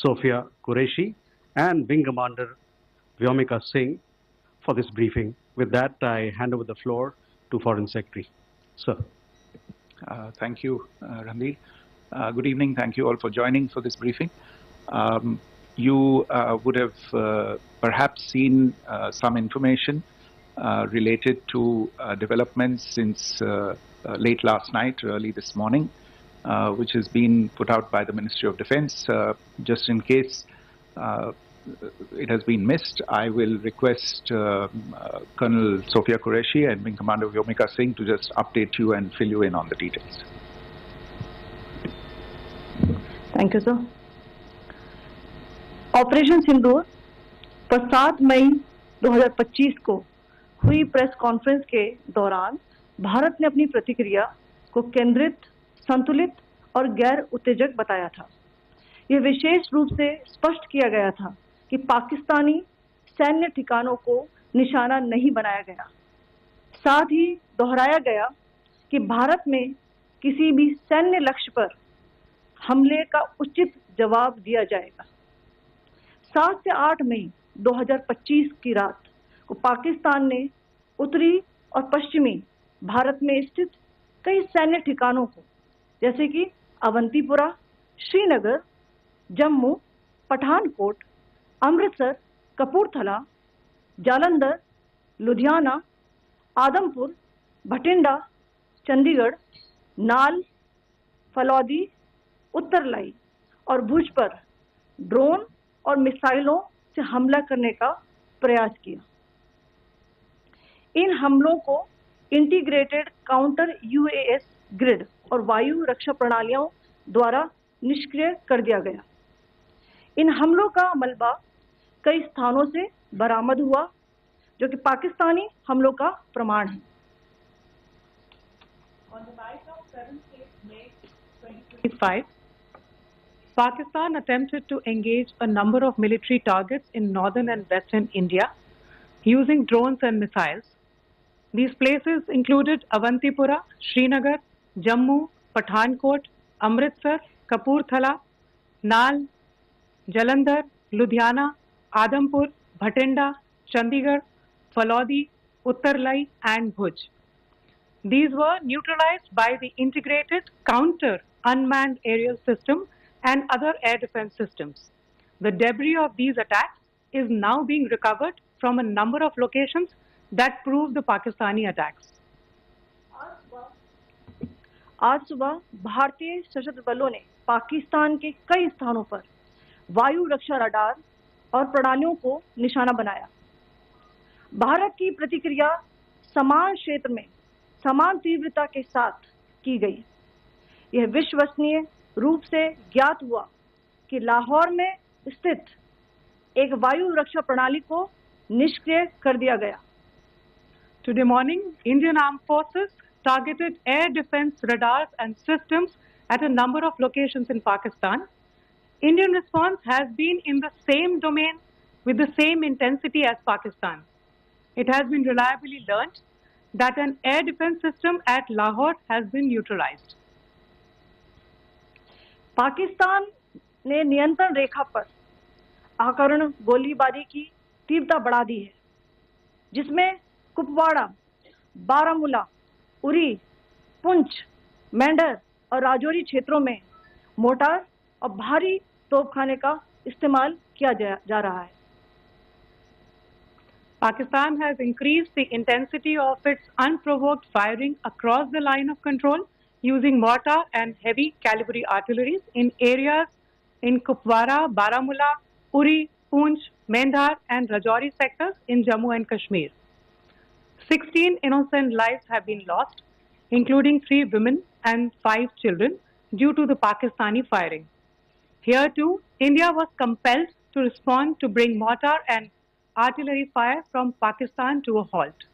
Sofia Qureshi and Wing Commander Vyomika Singh for this briefing. With that, I hand over the floor to Foreign Secretary. Sir. Thank you, Ranveer. Good evening. Thank you all for joining for this briefing. You would have perhaps seen some information related to developments since late last night, early this morning, which has been put out by the Ministry of Defense. Just in case it has been missed, I will request Colonel Sofia Qureshi and Wing Commander Vyomika Singh to just update you and fill you in on the details. Thank you, sir. Operation Sindoor पर 7 मई 2025 को हुई press conference के दौरान भारत ने अपनी प्रतिक्रिया को केंद्रित, संतुलित और गैर उत्तेजक बताया था। यह विशेष रूप से स्पष्ट किया गया था कि पाकिस्तानी सैन्य ठिकानों को निशाना नहीं बनाया गया। साथ ही दोहराया गया कि भारत में किसी भी सैन्य लक्ष्य पर हमले का उचित जवाब दिया जाएगा। 7 से 8 मई 2025 की रात को पाकिस्तान ने उत्तरी और पश्चिमी भारत में स्थित कई सैन्य ठिकानों को, जैसे कि अवंतीपुरा, श्रीनगर, जम्मू, पठानकोट, अमृतसर, कपूरथला, जालंधर, लुधियाना, आदमपुर, भटिंडा, चंडीगढ़, नाल, फलौदी, उत्तरलाई और भुज पर ड्रोन और मिसाइलों से हमला करने का प्रयास किया। इन हमलों को इंटीग्रेटेड काउंटर यूएएस ग्रिड और वायु रक्षा प्रणालियों द्वारा निष्क्रिय कर दिया गया। इन हमलों का मलबा कई स्थानों से बरामद हुआ, जो कि पाकिस्तानी हमलों का प्रमाण है। On the night of 7th May 2025, Pakistan attempted to engage a number of military targets in northern and western India using drones and missiles. These places included Avantipura, Srinagar, Jammu, Pathankot, Amritsar, Kapurthala, Nal, Jalandhar, Ludhiana, Adampur, Bhatinda, Chandigarh, Falodi, Uttarlai and Bhuj. These were neutralized by the integrated counter unmanned aerial system and other air defense systems. The debris of these attacks is now being recovered from a number of locations that prove the Pakistani attacks. आज सुबह भारतीय सशस्त्र बलों ने पाकिस्तान के कई स्थानों पर वायु रक्षा रडार और प्रणालियों को निशाना बनाया। भारत की प्रतिक्रिया समान क्षेत्र में समान तीव्रता के साथ की गई। यह विश्वसनीय रूप से ज्ञात हुआ कि लाहौर में स्थित एक वायु रक्षा प्रणाली को निष्क्रिय कर दिया गया। Today morning, Indian Armed Forces targeted air defense radars and systems at a number of locations in Pakistan. Indian response has been in the same domain with the same intensity as Pakistan. It has been reliably learnt that an air defense system at Lahore has been neutralized. Pakistan ने नियंत्रण रेखा पर आकरण गोलीबारी की तीव्रता बढ़ा दी है, जिसमें कुपवाड़ा, बारामूला, उरी, पुंछ, मेंढर और राजौरी क्षेत्रों में मोर्टार और भारी तोपखाने का इस्तेमाल किया जा रहा है। Pakistan has increased the intensity of its unprovoked firing across the line of control using mortar and heavy calibre artilleries in areas in Kupwara, Baramulla, Uri, Poonch, Mendhar and Rajouri sectors in Jammu and Kashmir. 16 innocent lives have been lost, including 3 women and 5 children, due to the Pakistani firing. Here too, India was compelled to respond to bring mortar and artillery fire from Pakistan to a halt.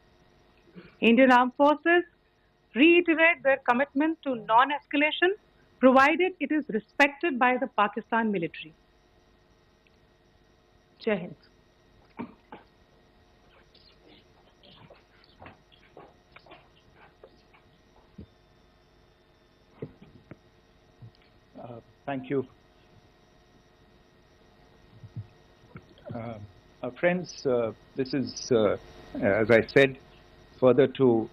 Indian Armed Forces reiterate their commitment to non-escalation, provided it is respected by the Pakistan military. Jai Hind. Thank you. Friends, this is, as I said, further to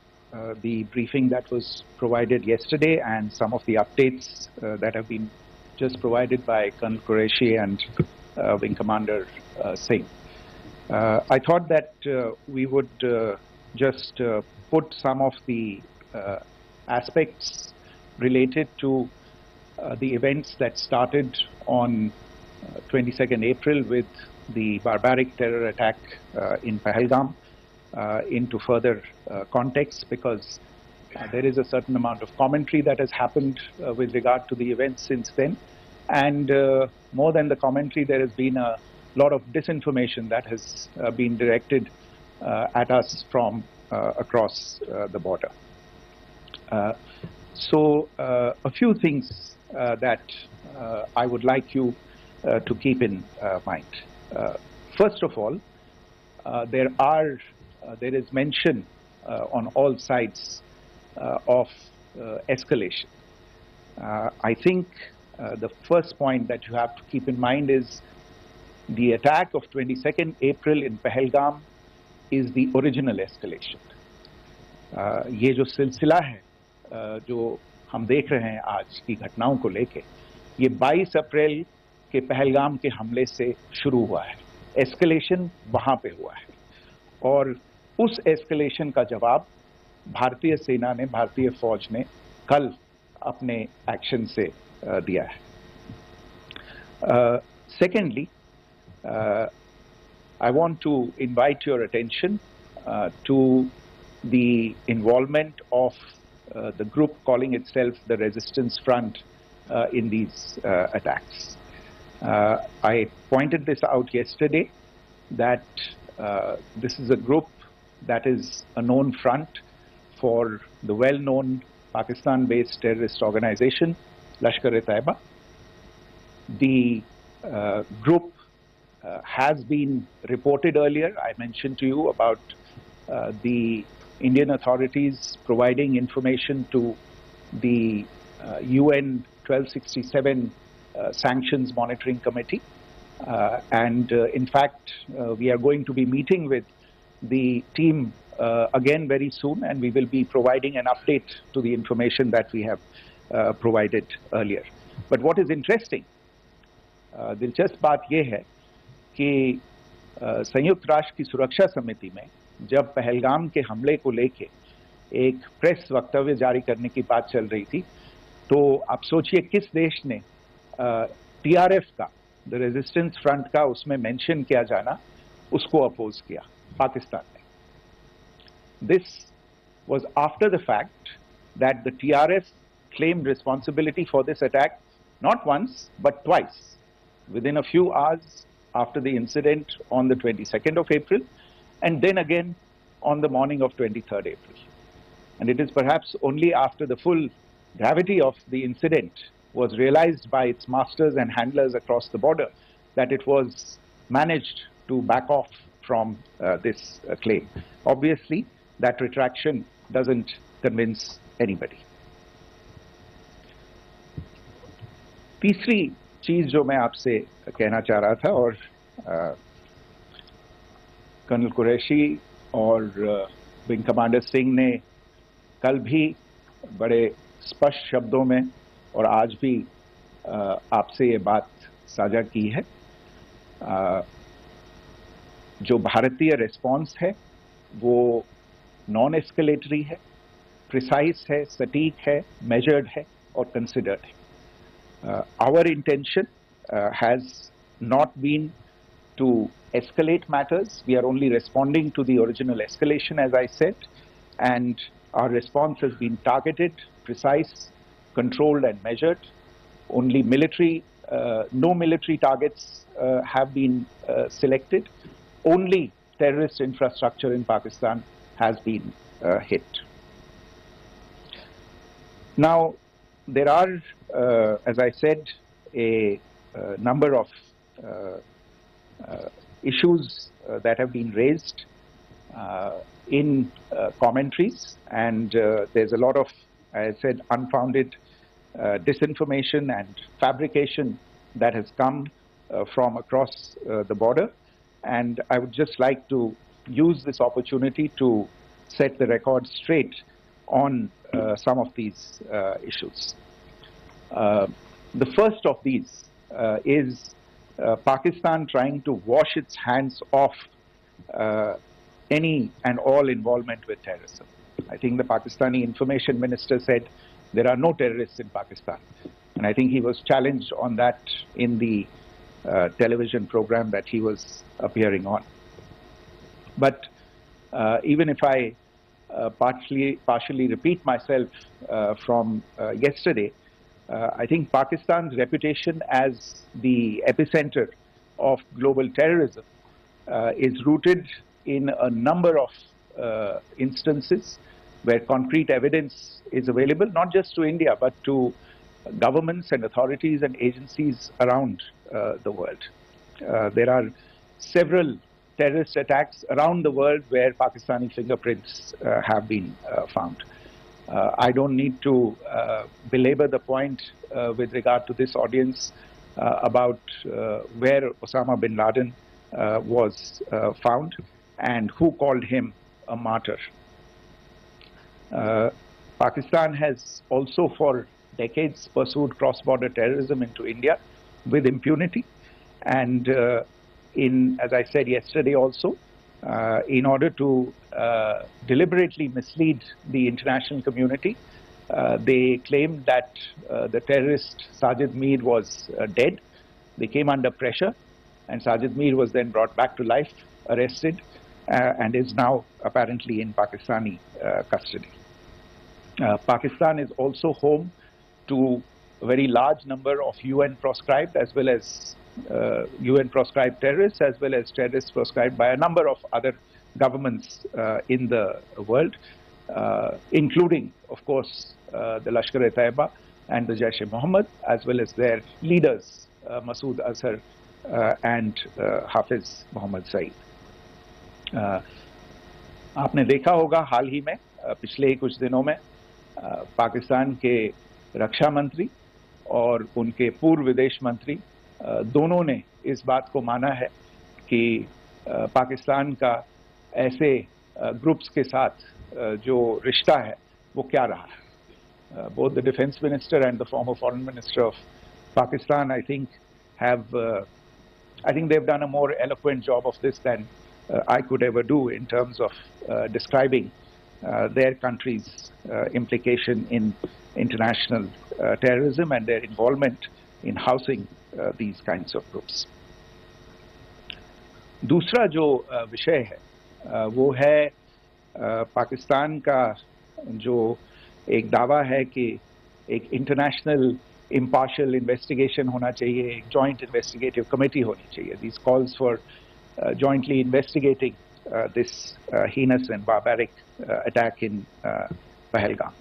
the briefing that was provided yesterday and some of the updates that have been just provided by Colonel Qureshi and Wing Commander Singh. I thought that we would just put some of the aspects related to the events that started on 22nd April with the barbaric terror attack in Pahalgam into further context, because there is a certain amount of commentary that has happened with regard to the events since then. And more than the commentary, there has been a lot of disinformation that has been directed at us from across the border. So a few things that I would like you to keep in mind. First of all, there is mention on all sides of escalation. I think the first point that you have to keep in mind is the attack of 22nd April in Pahalgam is the original escalation. ये जो सिलसिला है जो हम देख रहे हैं आज की घटनाओं को लेके, ये 22 अप्रैल के पहलगाम के हमले से शुरू हुआ है. एस्केलेशन वहां पे हुआ है और उस एस्केलेशन का जवाब भारतीय सेना ने, भारतीय फौज ने कल अपने एक्शन से दिया है. Secondly, I want to invite your attention to the involvement of the group calling itself the Resistance Front in these attacks. I pointed this out yesterday that this is a group that is a known front for the well-known Pakistan-based terrorist organization, Lashkar-e-Taiba. The group has been reported earlier. I mentioned to you about the Indian authorities providing information to the UN 1267 Sanctions Monitoring Committee. And in fact, we are going to be meeting with the team again very soon, and we will be providing an update to the information that we have provided earlier. But what is interesting, दिलचस्प बात यह है कि संयुक्त राष्ट्र की सुरक्षा समिति में जब पहलगाम के हमले को लेके एक प्रेस वक्तव्य जारी करने की बात चल रही थी, तो आप सोचिए किस देश ने टीआरएफ का, द रेजिस्टेंस फ्रंट का उसमें मेंशन किया जाना, उसको अपोज किया, पाकिस्तान ने. This was after the fact that the TRF claimed responsibility for this attack not once but twice, within a few hours after the incident on the 22nd of April, and then again on the morning of 23rd April. And it is perhaps only after the full gravity of the incident was realized by its masters and handlers across the border that it was managed to back off from this claim. Obviously, that retraction doesn't convince anybody. तीसरी चीज जो मैं आपसे कहना चाह रहा था, और कर्नल कुरैशी और विंग कमांडर सिंह ने कल भी बड़े स्पष्ट शब्दों में और आज भी आपसे ये बात साझा की है. जो भारतीय रिस्पॉन्स है वो नॉन एस्केलेटरी है, प्रिसाइज है, सटीक है, मेजर्ड है और कंसिडर्ड है. Our intention has not been to escalate matters. We are only responding to the original escalation, as I said, and our response has been targeted, precise, controlled and measured. Only military, no military targets have been selected. Only terrorist infrastructure in Pakistan has been hit. Now, there are, as I said, a number of issues that have been raised in commentaries, and there's a lot of, as I said, unfounded disinformation and fabrication that has come from across the border. and I would just like to use this opportunity to set the record straight on some of these issues. The first of these is Pakistan trying to wash its hands off any and all involvement with terrorism. I think the Pakistani information minister said there are no terrorists in Pakistan. And I think he was challenged on that in the television program that he was appearing on. But even if I partially repeat myself from yesterday, I think Pakistan's reputation as the epicenter of global terrorism is rooted in a number of instances where concrete evidence is available, not just to India, but to governments and authorities and agencies around the world. There are several terrorist attacks around the world where Pakistani fingerprints have been found. I don't need to belabor the point with regard to this audience about where Osama bin Laden was found and who called him a martyr. Pakistan has also for decades pursued cross-border terrorism into India with impunity, and as I said yesterday also, in order to deliberately mislead the international community, they claimed that the terrorist Sajid Mir was dead. They came under pressure, and Sajid Mir was then brought back to life, arrested, and is now apparently in Pakistani custody. Pakistan is also home to a very large number of UN proscribed as well as UN proscribed terrorists, as well as terrorists proscribed by a number of other governments in the world, including, of course, the Lashkar-e-Taiba and the Jaish-e-Mohammed, as well as their leaders, Masood Azhar and Hafiz Mohammed Saeed. आपने देखा होगा हाल ही में पिछले कुछ दिनों में पाकिस्तान के रक्षा मंत्री और उनके पूर्व विदेश मंत्री दोनों ने इस बात को माना है कि पाकिस्तान का ऐसे ग्रुप्स के साथ जो रिश्ता है वो क्या रहा है. Both the defense minister and the former foreign minister of Pakistan, I think they've done a more eloquent job of this than I could ever do in terms of describing their country's implication in international terrorism and their involvement in housing these kinds of groups. दूसरा जो विषय है वो है पाकिस्तान का जो एक दावा है कि एक इंटरनेशनल impartial investigation होना चाहिए, एक joint investigative committee होनी चाहिए. These calls for jointly investigating this heinous and barbaric attack in Pahalgam.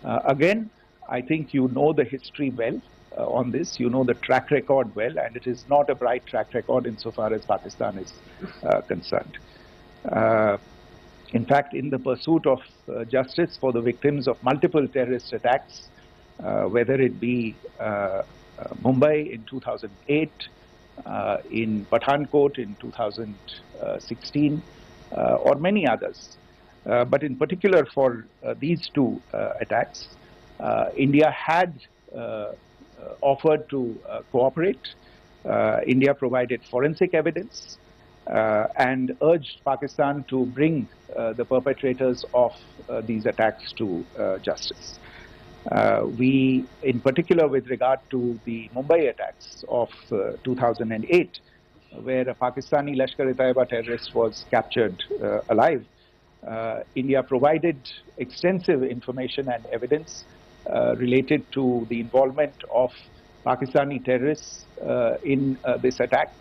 Again, I think you know the history well on this. You know the track record well, and it is not a bright track record insofar as Pakistan is concerned. In fact, in the pursuit of justice for the victims of multiple terrorist attacks, whether it be Mumbai in 2008, in Pathankot in 2016, or many others. But in particular for these two attacks, India had offered to cooperate. India provided forensic evidence and urged Pakistan to bring the perpetrators of these attacks to justice. We, in particular with regard to the Mumbai attacks of 2008, where a Pakistani Lashkar-e-Taiba terrorist was captured alive, India provided extensive information and evidence related to the involvement of Pakistani terrorists in this attack.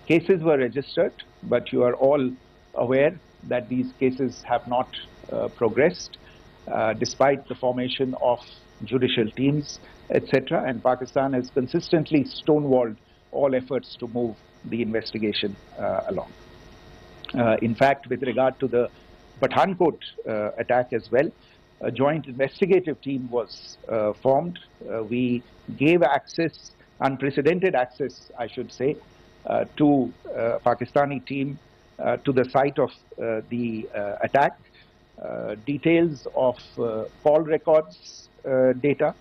Cases were registered, but you are all aware that these cases have not progressed despite the formation of judicial teams, etc. And Pakistan has consistently stonewalled all efforts to move the investigation along. In fact, with regard to the Pathankot attack as well, a joint investigative team was formed. We gave access, unprecedented access, I should say, to Pakistani team to the site of the attack. Details of call records data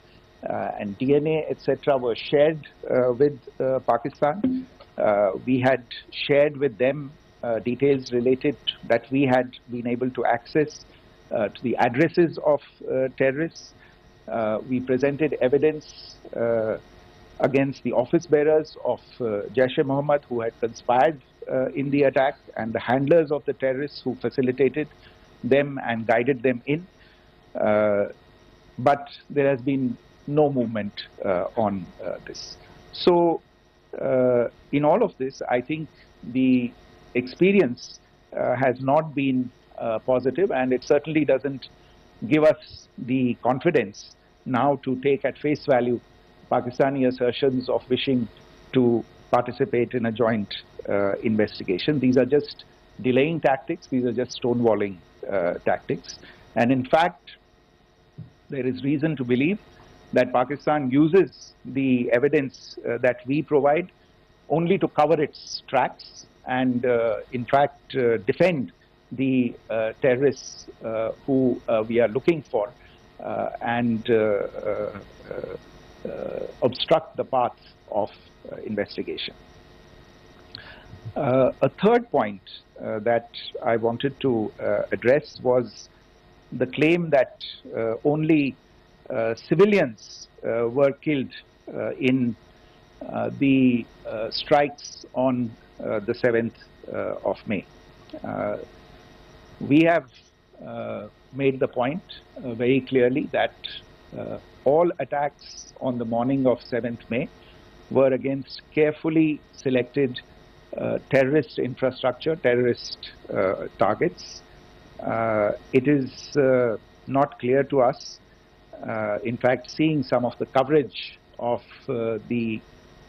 and DNA, etc., were shared with Pakistan. We had shared with them details related that we had been able to access to the addresses of terrorists. We presented evidence against the office bearers of Jaish-e-Mohammed who had conspired in the attack, and the handlers of the terrorists who facilitated them and guided them in. But there has been no movement on this. So in all of this, I think the experience has not been positive, and it certainly doesn't give us the confidence now to take at face value Pakistani assertions of wishing to participate in a joint investigation. These are just delaying tactics. These are just stonewalling tactics. And in fact, there is reason to believe that Pakistan uses the evidence that we provide only to cover its tracks and, in fact, defend the terrorists who we are looking for and obstruct the path of investigation. A third point that I wanted to address was the claim that only civilians were killed in the strikes on the 7th of May. We have made the point very clearly that all attacks on the morning of 7th May were against carefully selected terrorist infrastructure, terrorist targets. It is not clear to us, in fact, seeing some of the coverage of the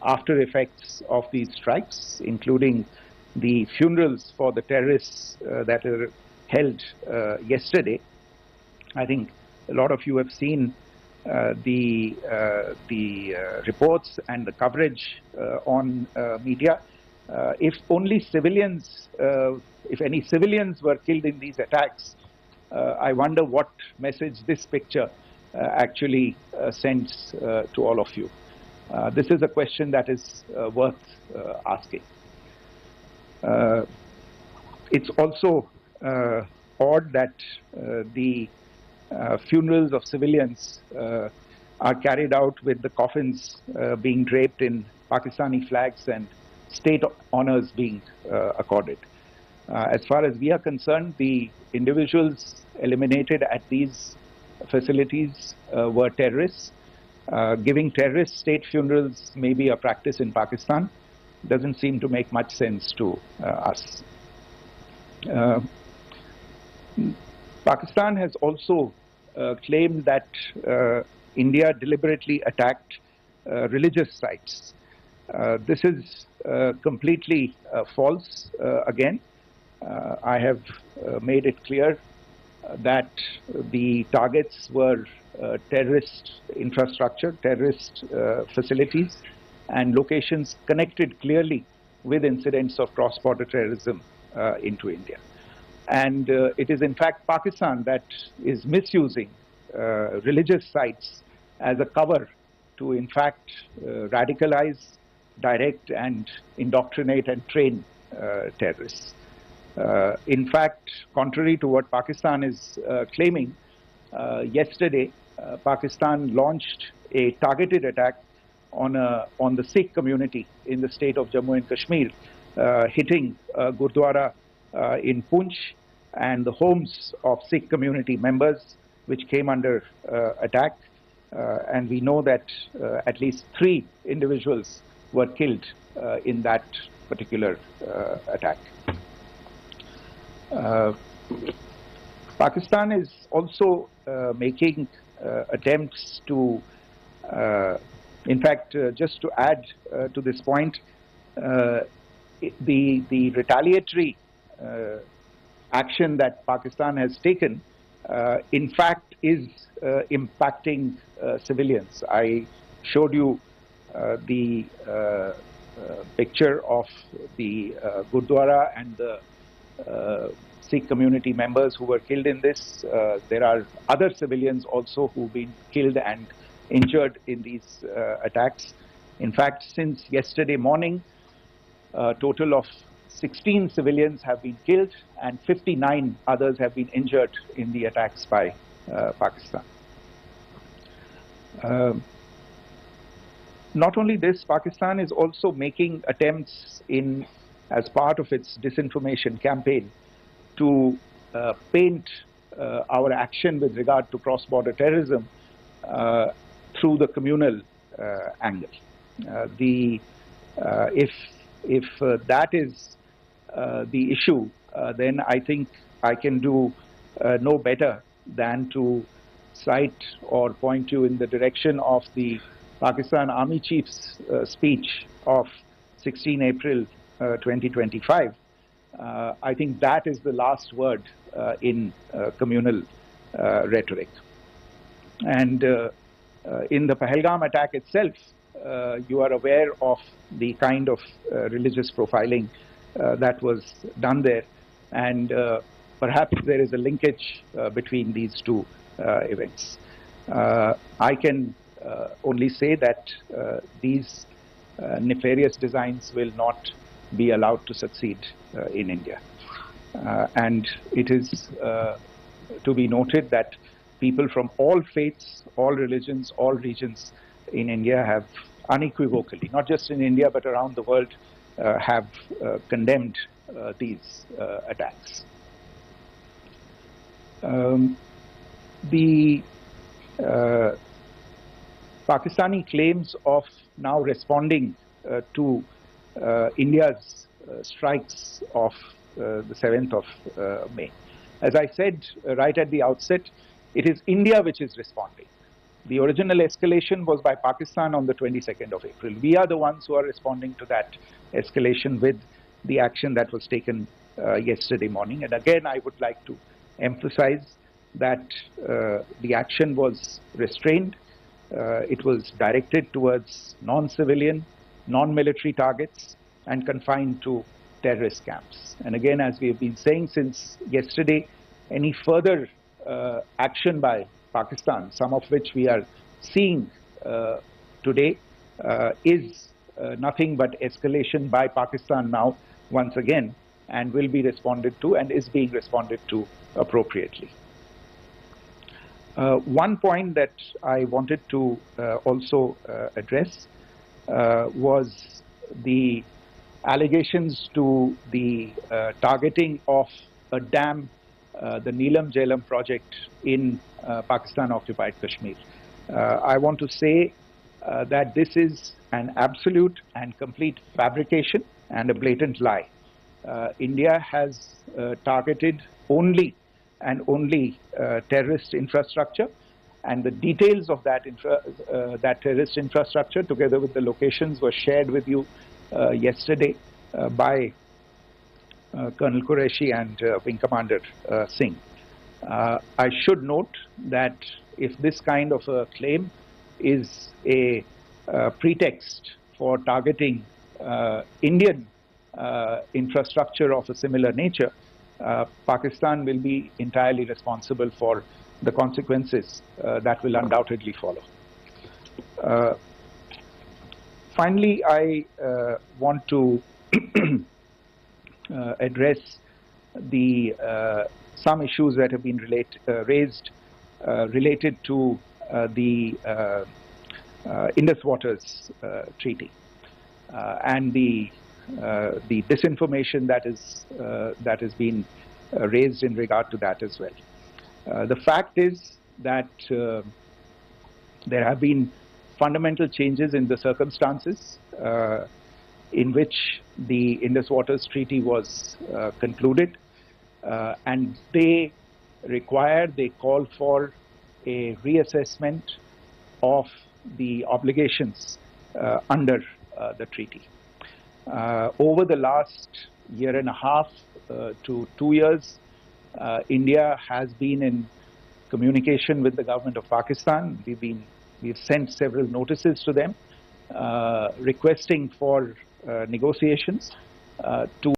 after effects of these strikes, including the funerals for the terrorists that are held yesterday. I think a lot of you have seen the reports and the coverage on media. If only civilians, if any civilians were killed in these attacks, I wonder what message this picture actually sends to all of you. This is a question that is worth asking. It's also odd that the funerals of civilians are carried out with the coffins being draped in Pakistani flags and state honors being accorded. As far as we are concerned, the individuals eliminated at these facilities were terrorists. Giving terrorist state funerals may be a practice in Pakistan. Doesn't seem to make much sense to us. Pakistan has also claimed that India deliberately attacked religious sites. This is completely false again. I have made it clear that the targets were terrorist infrastructure, terrorist facilities, and locations connected clearly with incidents of cross-border terrorism into India. And it is in fact Pakistan that is misusing religious sites as a cover to in fact radicalize, direct and indoctrinate and train terrorists. In fact, contrary to what Pakistan is claiming, yesterday Pakistan launched a targeted attack on the Sikh community in the state of Jammu and Kashmir, hitting Gurdwara in Poonch and the homes of Sikh community members, which came under attack. And we know that at least 3 individuals were killed in that particular attack. Pakistan is also making attempts to, in fact, just to add to this point, the retaliatory action that Pakistan has taken, in fact, is impacting civilians. I showed you the picture of the Gurdwara and the Sikh community members who were killed in this. There are other civilians also who've been killed and injured in these attacks. In fact, since yesterday morning, a total of 16 civilians have been killed and 59 others have been injured in the attacks by Pakistan. Not only this, Pakistan is also making attempts as part of its disinformation campaign to paint our action with regard to cross-border terrorism through the communal angle. If that is the issue, then I think I can do no better than to cite or point you in the direction of the Pakistan Army Chief's speech of 16 April 2025. I think that is the last word in communal rhetoric. And in the Pahalgam attack itself, you are aware of the kind of religious profiling that was done there, and perhaps there is a linkage between these two events. I can only say that these nefarious designs will not be allowed to succeed in India. And it is to be noted that people from all faiths, all religions, all regions in India have unequivocally, not just in India but around the world, have condemned these attacks. The Pakistani claims of now responding to India's strikes of the 7th of May. As I said right at the outset, it is India which is responding. The original escalation was by Pakistan on the 22nd of April. We are the ones who are responding to that escalation with the action that was taken yesterday morning. And again, I would like to emphasize that the action was restrained. It was directed towards non-civilian, non-military targets and confined to terrorist camps. And again, as we have been saying since yesterday, any further action by Pakistan, some of which we are seeing today, is nothing but escalation by Pakistan now once again, and will be responded to and is being responded to appropriately. One point that I wanted to also address was the allegations to the targeting of a dam, the Neelam Jhelum project in Pakistan-occupied Kashmir. I want to say that this is an absolute and complete fabrication and a blatant lie. India has targeted only and only terrorist infrastructure, and the details of that terrorist infrastructure, together with the locations, were shared with you yesterday by Colonel Qureshi and Wing Commander Singh. I should note that if this kind of a claim is a pretext for targeting Indian infrastructure of a similar nature, Pakistan will be entirely responsible for the consequences that will undoubtedly follow. Finally, I want to address some issues that have been raised related to the Indus Waters Treaty and the disinformation that has been raised in regard to that as well. The fact is that there have been fundamental changes in the circumstances in which the Indus Waters Treaty was concluded, and they call for a reassessment of the obligations under the treaty. Over the last year and a half to 2 years, India has been in communication with the government of Pakistan. We've sent several notices to them requesting for negotiations to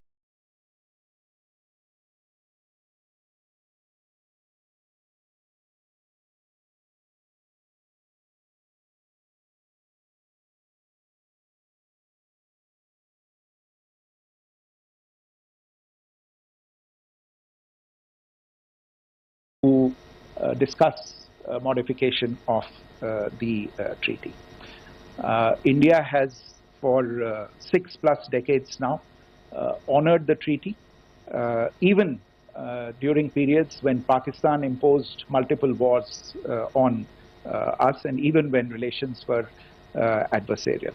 discuss modification of the treaty. India has for 6+ decades now honored the treaty, even during periods when Pakistan imposed multiple wars on us, and even when relations were adversarial.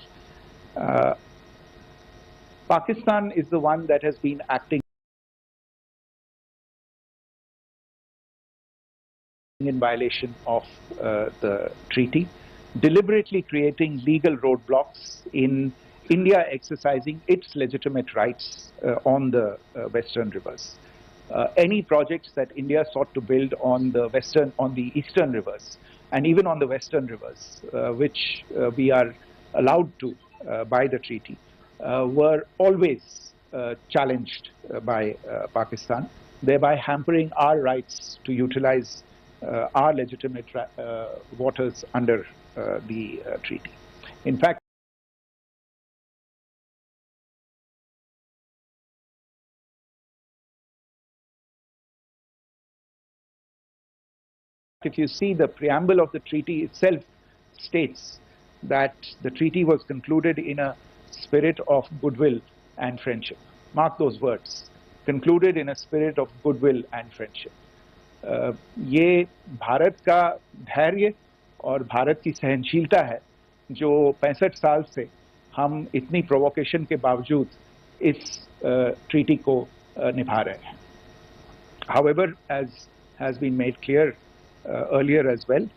Pakistan is the one that has been acting in violation of the treaty, deliberately creating legal roadblocks in India exercising its legitimate rights on the western rivers. Any projects that India sought to build on the eastern rivers, and even on the western rivers, which we are allowed to by the treaty, were always challenged by Pakistan, thereby hampering our rights to utilize our legitimate waters under the treaty. In fact, if you see, the preamble of the treaty itself states that the treaty was concluded in a spirit of goodwill and friendship. Mark those words, concluded in a spirit of goodwill and friendship. ये भारत का धैर्य और भारत की सहनशीलता है जो 65 साल से हम इतनी प्रोवोकेशन के बावजूद इस ट्रीटी को निभा रहे हैं. However, as has been made clear earlier as well,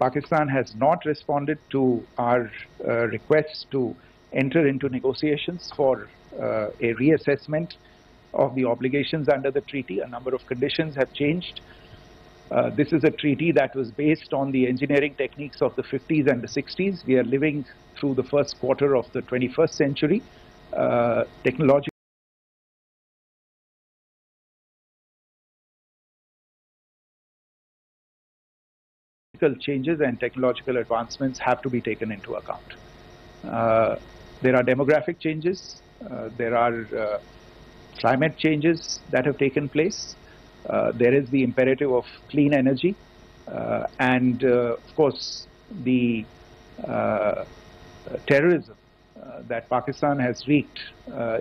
Pakistan has not responded to our requests to enter into negotiations for a reassessment of the obligations under the treaty. A number of conditions have changed. This is a treaty that was based on the engineering techniques of the 50s and the 60s. We are living through the first quarter of the 21st century. Technological changes and technological advancements have to be taken into account. There are demographic changes. There are climate changes that have taken place. There is the imperative of clean energy, and of course the terrorism that Pakistan has wreaked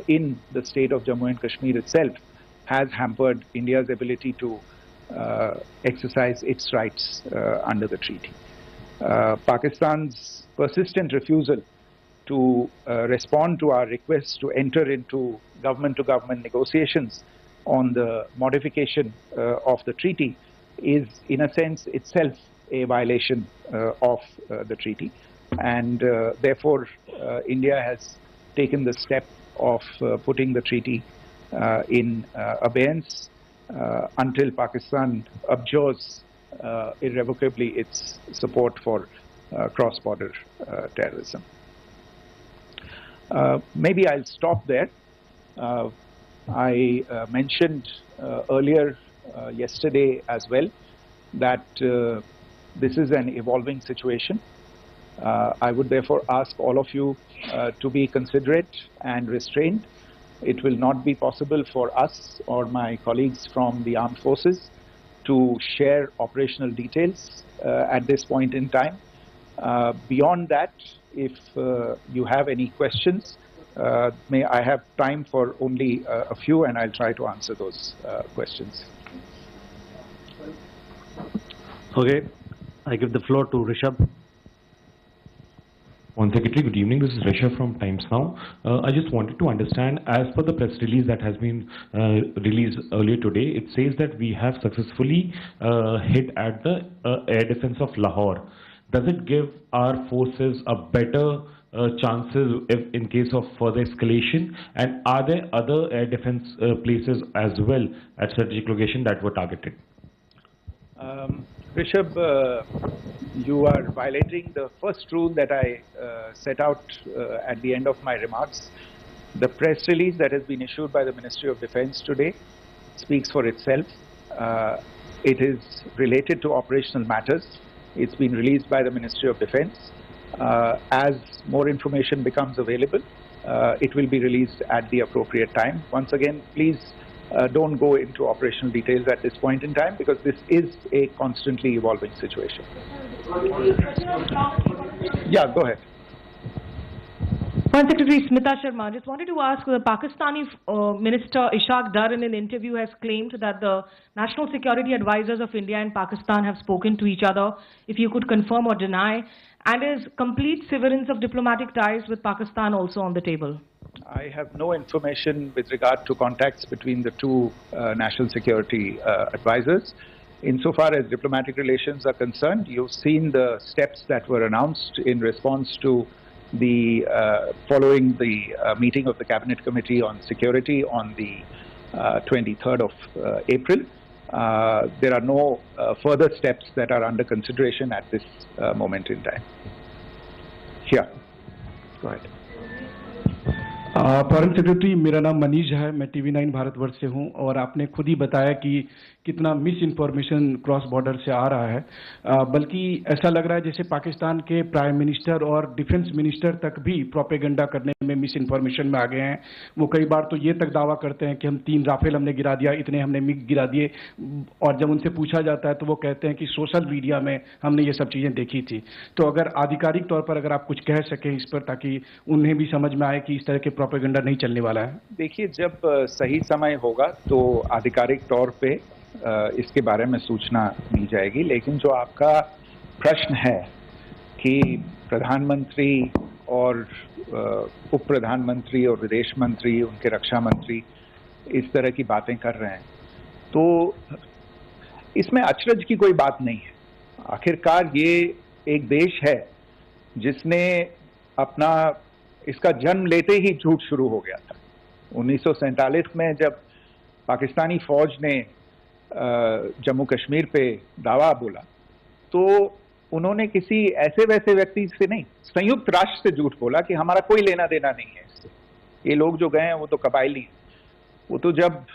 in the state of Jammu and Kashmir itself has hampered India's ability to exercise its rights under the treaty. Pakistan's persistent refusal to respond to our requests to enter into government-to-government negotiations on the modification of the treaty is, in a sense, itself a violation of the treaty. And therefore, India has taken the step of putting the treaty in abeyance until Pakistan abjures irrevocably its support for cross-border terrorism. Maybe I'll stop there. I mentioned earlier yesterday as well that this is an evolving situation. I would therefore ask all of you to be considerate and restrained. It will not be possible for us or my colleagues from the armed forces to share operational details at this point in time. Beyond that, if you have any questions, may I have time for only a few, and I'll try to answer those questions. Okay, I give the floor to Rishabh. One Secretary, good evening. This is Rishabh from Times Now. I just wanted to understand, as per the press release that has been released earlier today, it says that we have successfully hit at the air defense of Lahore. Does it give our forces a better chances if in case of further escalation? And are there other air defense places as well at strategic location that were targeted? Rishabh, you are violating the first rule that I set out at the end of my remarks. The press release that has been issued by the Ministry of Defence today speaks for itself. It is related to operational matters. It's been released by the Ministry of Defence. As more information becomes available, it will be released at the appropriate time. Once again, please don't go into operational details at this point in time, because this is a constantly evolving situation. Yeah, go ahead. Foreign Secretary Smita Sharma, just wanted to ask, the Pakistani Minister Ishaq Dar in an interview has claimed that the national security advisors of India and Pakistan have spoken to each other. If you could confirm or deny, and is complete severance of diplomatic ties with Pakistan also on the table? I have no information with regard to contacts between the two national security advisors. Insofar as diplomatic relations are concerned, you've seen the steps that were announced in response to the following the meeting of the Cabinet Committee on Security on the 23rd of April. There are no further steps that are under consideration at this moment in time. Yeah, go ahead. Foreign secretary, मेरा नाम मनीष है, मैं TV9 Bharatvarsh से हूं, और आपने खुद ही बताया कि कितना मिस इन्फॉर्मेशन क्रॉस बॉर्डर से आ रहा है, बल्कि ऐसा लग रहा है जैसे पाकिस्तान के प्राइम मिनिस्टर और डिफेंस मिनिस्टर तक भी प्रोपेगेंडा करने में मिस इन्फॉर्मेशन में आ गए हैं। वो कई बार तो ये तक दावा करते हैं कि हम 3 राफेल हमने गिरा दिया, इतने हमने मिग गिरा दिए, और जब उनसे पूछा जाता है तो वो कहते हैं कि सोशल मीडिया में हमने ये सब चीज़ें देखी थी। तो अगर आधिकारिक तौर पर अगर आप कुछ कह सकें इस पर, ताकि उन्हें भी समझ में आए कि इस तरह के प्रोपेगेंडा नहीं चलने वाला है। देखिए, जब सही समय होगा तो आधिकारिक तौर पे इसके बारे में सूचना दी जाएगी, लेकिन जो आपका प्रश्न है कि प्रधानमंत्री और उप प्रधानमंत्री और विदेश मंत्री, उनके रक्षा मंत्री इस तरह की बातें कर रहे हैं, तो इसमें अचरज की कोई बात नहीं है। आखिरकार ये एक देश है जिसने अपना इसका जन्म लेते ही झूठ शुरू हो गया था। 1947 में जब पाकिस्तानी फौज ने जम्मू कश्मीर पे दावा बोला, तो उन्होंने किसी ऐसे वैसे व्यक्ति से नहीं, संयुक्त राष्ट्र से झूठ बोला कि हमारा कोई लेना देना नहीं है इससे। ये लोग जो गए हैं वो तो कबायली हैं। वो तो जब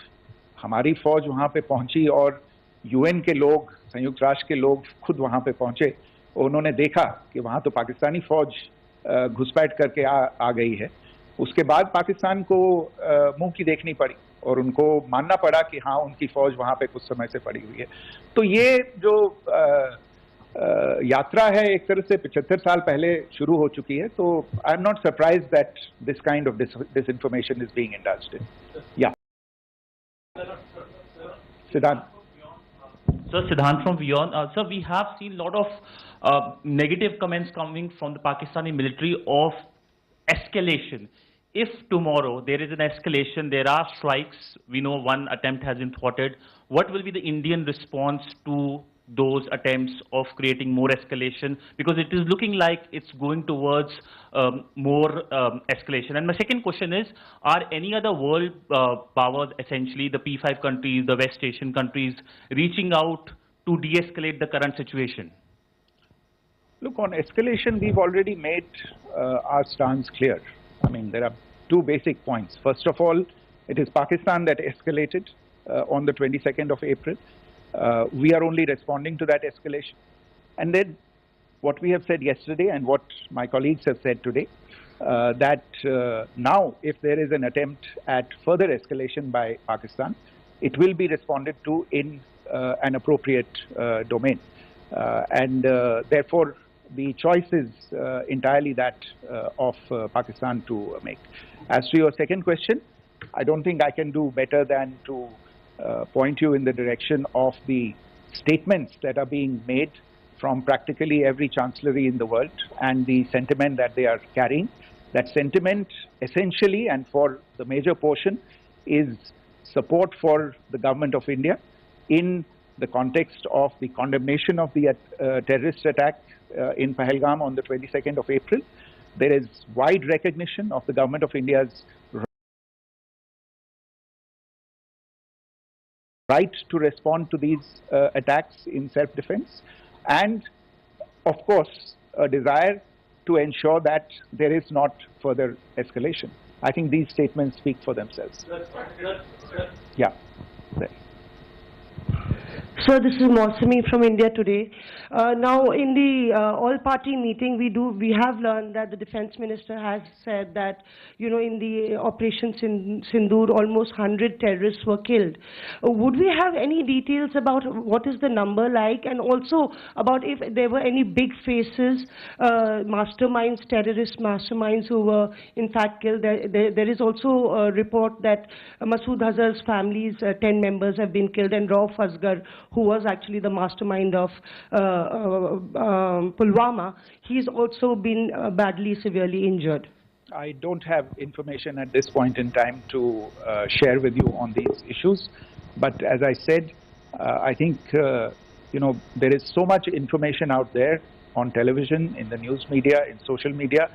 हमारी फौज वहाँ पे पहुंची और UN के लोग, संयुक्त राष्ट्र के लोग खुद वहाँ पे पहुंचे, उन्होंने देखा कि वहाँ तो पाकिस्तानी फौज घुसपैठ करके आ गई है, उसके बाद पाकिस्तान को मुंह की देखनी पड़ी और उनको मानना पड़ा कि हाँ, उनकी फौज वहाँ पे कुछ समय से पड़ी हुई है। तो ये जो यात्रा है एक तरह से 75 साल पहले शुरू हो चुकी है। तो I am not surprised that this kind of disinformation is being indulged in. Yeah. Siddhant. Sir, Siddhant from Beyond. Sir, we have seen a lot of negative comments coming from the Pakistani military of escalation. If tomorrow there is an escalation, there are strikes, we know one attempt has been thwarted, what will be the Indian response to those attempts of creating more escalation? Because it is looking like it's going towards more escalation. And my second question is, are any other world powers, essentially the P5 countries, the West Asian countries, reaching out to de-escalate the current situation? Look, on escalation, we've already made our stance clear. I mean, there are 2 basic points. First of all, it is Pakistan that escalated on the 22nd of April. We are only responding to that escalation. And then what we have said yesterday and what my colleagues have said today, that now if there is an attempt at further escalation by Pakistan, it will be responded to in an appropriate domain. And therefore, the choice is entirely that of Pakistan to make. As to your second question, I don't think I can do better than to point you in the direction of the statements that are being made from practically every chancellery in the world and the sentiment that they are carrying. That sentiment essentially, and for the major portion, is support for the government of India in the context of the condemnation of the terrorist attack in Pahalgam on the 22nd of April. There is wide recognition of the government of India's right to respond to these attacks in self-defense, and of course a desire to ensure that there is not further escalation. I think these statements speak for themselves. Yeah. So this is Mausami from India Today. Now in the all-party meeting, we have learned that the defense minister has said that, you know, in the operations in Sindoor, almost 100 terrorists were killed. Would we have any details about what is the number like, and also about if there were any big faces, masterminds, terrorist masterminds who were in fact killed? There is also a report that Masood Azhar's family's 10 members have been killed, and Rauf Asghar, who was actually the mastermind of Pulwama, he's also been badly, severely injured. I don't have information at this point in time to share with you on these issues, but as I said, I think you know, there is so much information out there on television, in the news media, in social media,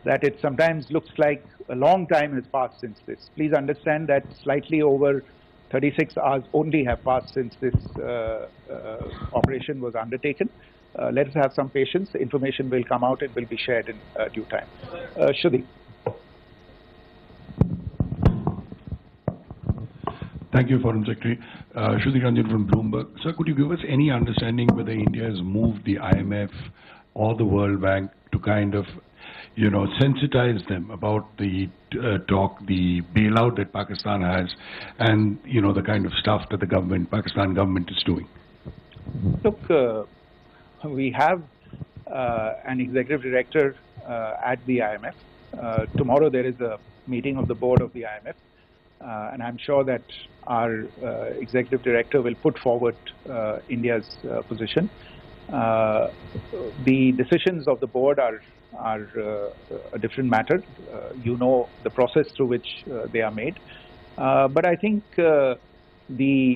that it sometimes looks like a long time has passed since this. Please understand that slightly over 36 hours only have passed since this operation was undertaken. Let us have some patience. Information will come out and will be shared in due time. Shruti. Thank you, Foreign Secretary. Shruti Ranjan from Bloomberg. Sir, could you give us any understanding whether India has moved the IMF or the World Bank to kind of, you know, sensitize them about the the bailout that Pakistan has, and, you know, the kind of stuff that the Pakistan government is doing? Look, we have an executive director at the IMF. Tomorrow there is a meeting of the board of the IMF, and I'm sure that our executive director will put forward India's position. The decisions of the board are a different matter. You know the process through which they are made. But I think the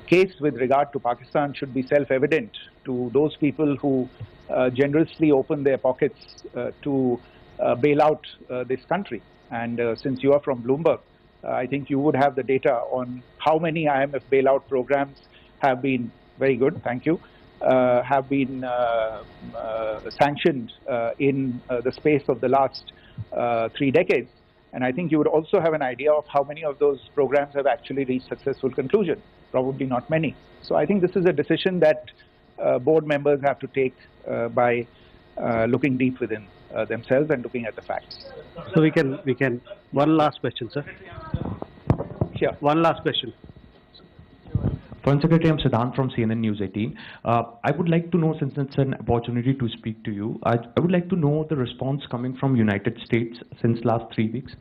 case with regard to Pakistan should be self-evident to those people who generously open their pockets to bail out this country. And since you are from Bloomberg, I think you would have the data on how many IMF bailout programs have been, very good, thank you, have been sanctioned in the space of the last 3 decades. And I think you would also have an idea of how many of those programs have actually reached successful conclusion. Probably not many. So I think this is a decision that board members have to take by looking deep within themselves and looking at the facts. So we can, one last question, sir. Sure. One last question. Foreign Secretary, I'm Siddhant from CNN News 18. I would like to know, since it's an opportunity to speak to you, I would like to know the response coming from United States since last 3 weeks.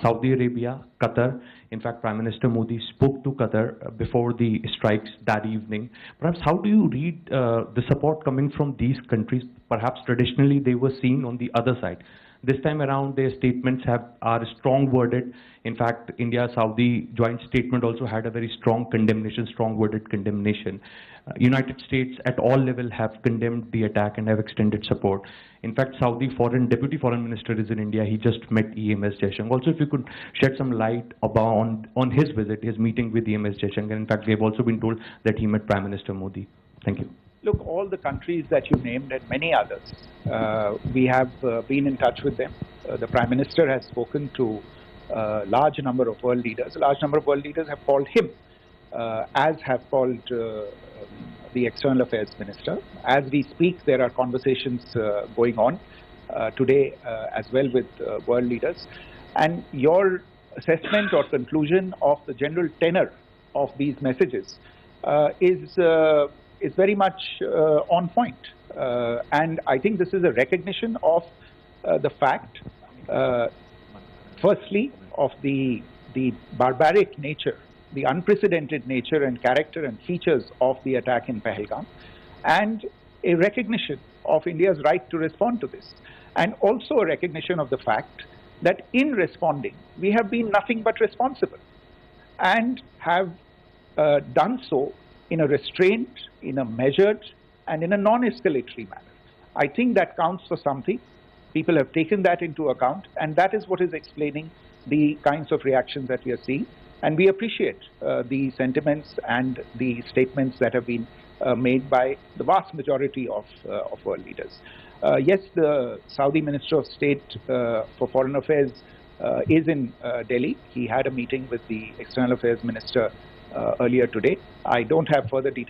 Saudi Arabia, Qatar. In fact, Prime Minister Modi spoke to Qatar before the strikes that evening. Perhaps how do you read the support coming from these countries? Perhaps traditionally they were seen on the other side. This time around, their statements are strong worded. In fact, India-Saudi joint statement also had a very strong condemnation, strong worded condemnation. United States at all levels have condemned the attack and have extended support. In fact, Saudi Deputy Foreign Minister is in India. He just met EMS Jaishankar. Also, if you could shed some light on his visit, his meeting with EMS Jaishankar. In fact, we have also been told that he met Prime Minister Modi. Thank you. Look, all the countries that you named and many others, we have been in touch with them. The Prime Minister has spoken to a large number of world leaders. A large number of world leaders have called him, as have called the External Affairs Minister. As we speak, there are conversations going on today as well with world leaders. And your assessment or conclusion of the general tenor of these messages is very much on point. And I think this is a recognition of the fact, firstly, of the barbaric nature, the unprecedented nature and character and features of the attack in Pahalgam, and a recognition of India's right to respond to this. And also a recognition of the fact that in responding, we have been nothing but responsible and have done so in a restrained, in a measured, and in a non-escalatory manner. I think that counts for something. People have taken that into account, and that is what is explaining the kinds of reactions that we are seeing. And we appreciate the sentiments and the statements that have been made by the vast majority of world leaders. Yes, the Saudi Minister of State for Foreign Affairs is in Delhi. He had a meeting with the External Affairs Minister earlier today. I don't have further details